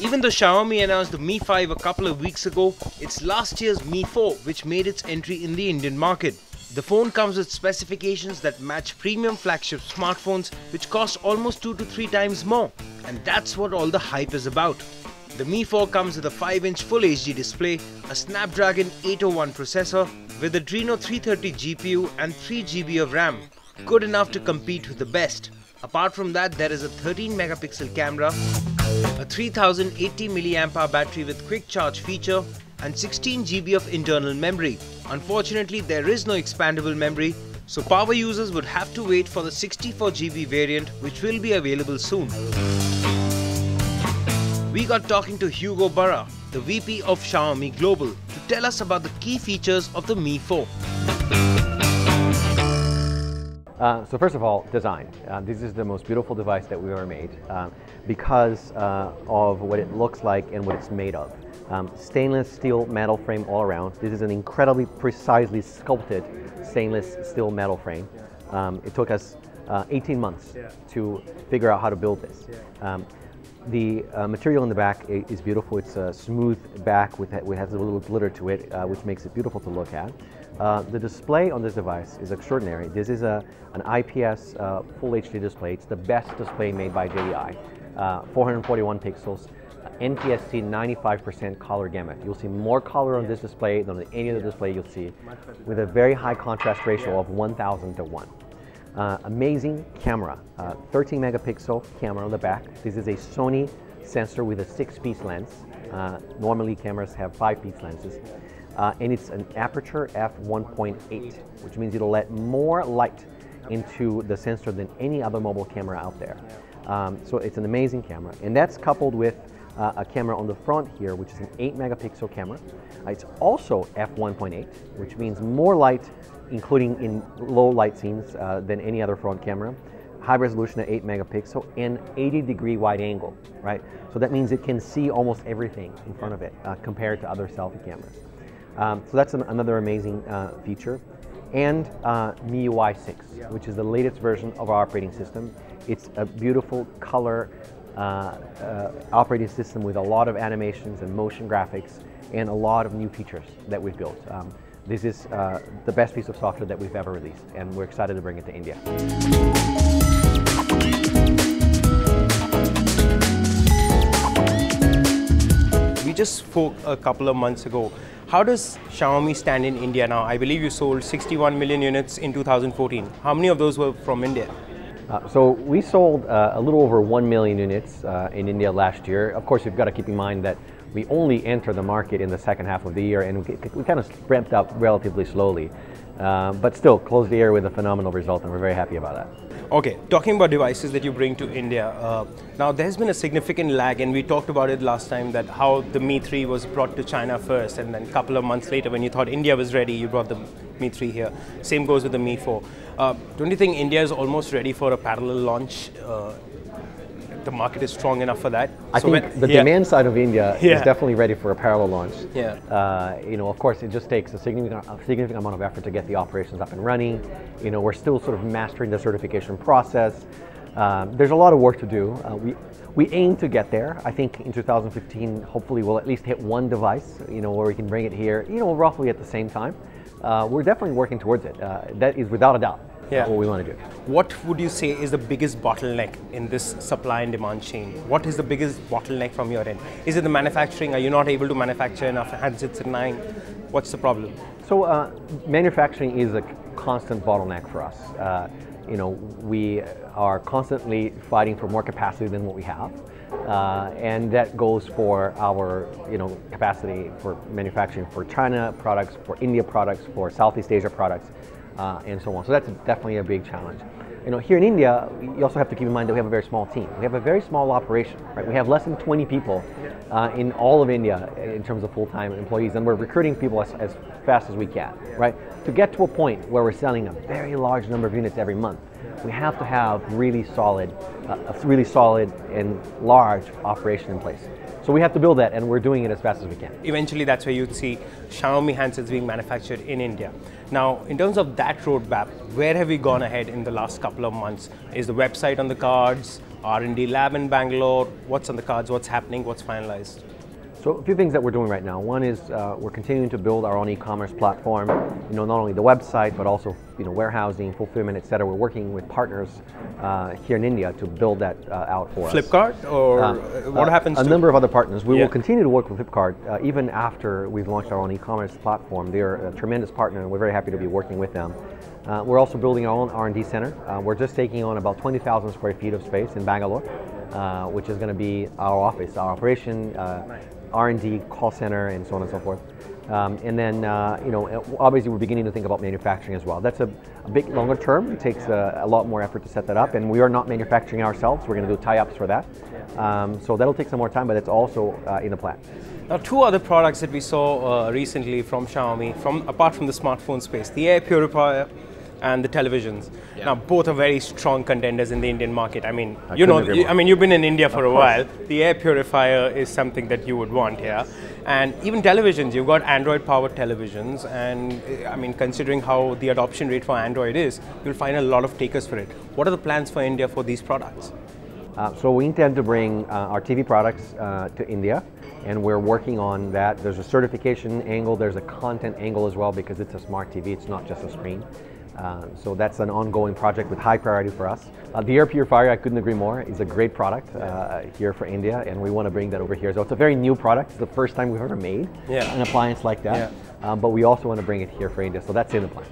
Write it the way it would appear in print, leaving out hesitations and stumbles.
Even though Xiaomi announced the Mi 5 a couple of weeks ago, it's last year's Mi 4 which made its entry in the Indian market. The phone comes with specifications that match premium flagship smartphones which cost almost 2 to 3 times more. And that's what all the hype is about. The Mi 4 comes with a 5-inch Full HD display, a Snapdragon 801 processor with Adreno 330 GPU and 3 GB of RAM. Good enough to compete with the best. Apart from that, there is a 13 megapixel camera, a 3080 mAh battery with quick charge feature and 16 GB of internal memory. Unfortunately, there is no expandable memory, so power users would have to wait for the 64 GB variant, which will be available soon. We got talking to Hugo Barra, the VP of Xiaomi Global, to tell us about the key features of the Mi 4. So first of all, design. This is the most beautiful device that we ever made because of what it looks like and what it's made of. Stainless steel metal frame all around. This is an incredibly precisely sculpted stainless steel metal frame. It took us 18 months to figure out how to build this. The material in the back is beautiful. It's a smooth back with has a little glitter to it, which makes it beautiful to look at. The display on this device is extraordinary. This is an IPS Full HD display. It's the best display made by JDI. 441 pixels, NTSC 95% color gamut. You'll see more color on this display than on any other display you'll see, with a very high contrast ratio of 1000 to 1. Amazing camera, 13 megapixel camera on the back. This is a Sony sensor with a 6-piece lens. Normally cameras have 5-piece lenses. And it's an aperture f1.8, which means it'll let more light into the sensor than any other mobile camera out there. So it's an amazing camera. And that's coupled with a camera on the front here, which is an 8 megapixel camera. It's also f1.8, which means more light, including in low light scenes, than any other front camera. High resolution at 8 megapixel and 80-degree wide angle, right? So that means it can see almost everything in front of it compared to other selfie cameras. So that's another amazing feature. And MIUI 6, which is the latest version of our operating system. It's a beautiful color operating system with a lot of animations and motion graphics and a lot of new features that we've built. This is the best piece of software that we've ever released, and we're excited to bring it to India. We just spoke a couple of months ago. How does Xiaomi stand in India now? I believe you sold 61 million units in 2014. How many of those were from India? So we sold a little over 1 million units in India last year. Of course, you've got to keep in mind that we only entered the market in the second half of the year, and we kind of ramped up relatively slowly. But still, closed the year with a phenomenal result, and we're very happy about that. Okay, talking about devices that you bring to India, now there's been a significant lag, and we talked about it last time, that how the Mi 3 was brought to China first, and then a couple of months later when you thought India was ready, you brought the Mi 3 here. Same goes with the Mi 4. Don't you think India is almost ready for a parallel launch? The market is strong enough for that. I think the demand side of India is definitely ready for a parallel launch. You know, of course, it just takes a significant amount of effort to get the operations up and running. You know, we're still sort of mastering the certification process. There's a lot of work to do. We aim to get there. I think in 2015, hopefully we'll at least hit one device, you know, where we can bring it here, you know, roughly at the same time. We're definitely working towards it. That is without a doubt what we want to do. What would you say is the biggest bottleneck in this supply and demand chain? What is the biggest bottleneck from your end? Is it the manufacturing? Are you not able to manufacture enough handsets at 9? What's the problem? So manufacturing is a constant bottleneck for us. You know, we are constantly fighting for more capacity than what we have. And that goes for our, you know, capacity for manufacturing for China products, for India products, for Southeast Asia products, and so on. So that's definitely a big challenge. You know, here in India, you also have to keep in mind that we have a very small team. We have a very small operation, right? We have less than 20 people in all of India in terms of full-time employees, and we're recruiting people as fast as we can, right? To get to a point where we're selling a very large number of units every month, we have to have a really solid and large operation in place. So we have to build that, and we're doing it as fast as we can. Eventually, that's where you'd see Xiaomi handsets being manufactured in India. Now, in terms of that roadmap, where have we gone ahead in the last couple of months? Is the website on the cards? R&D lab in Bangalore? What's on the cards? What's happening? What's finalized? So a few things that we're doing right now. One is we're continuing to build our own e-commerce platform. Not only the website, but also warehousing, fulfillment, etc. We're working with partners here in India to build that out for us. Flipkart, or what happens? A number of other partners. We will continue to work with Flipkart even after we've launched our own e-commerce platform. They're a tremendous partner, and we're very happy to be working with them. We're also building our own R&D center. We're just taking on about 20,000 square feet of space in Bangalore, which is going to be our office, our operation. R&D, call center, and so on and so forth. And then, obviously we're beginning to think about manufacturing as well. That's a bit longer term. It takes a lot more effort to set that up, and we are not manufacturing ourselves. We're going to do tie-ups for that. So that'll take some more time, but it's also in the plan. Now, two other products that we saw recently from Xiaomi, apart from the smartphone space, the air purifier and the televisions. Yeah. Now, both are very strong contenders in the Indian market. I mean, you've been in India for a while. The air purifier is something that you would want here. And even televisions, you've got Android-powered televisions, and I mean, considering how the adoption rate for Android is, you'll find a lot of takers for it. What are the plans for India for these products? So we intend to bring our TV products to India, and we're working on that. There's a certification angle, there's a content angle as well, because it's a smart TV, it's not just a screen. So that's an ongoing project with high priority for us. The air purifier, I couldn't agree more, is a great product here for India, and we want to bring that over here. So it's a very new product. It's the first time we've ever made an appliance like that, but we also want to bring it here for India, so that's in the plan.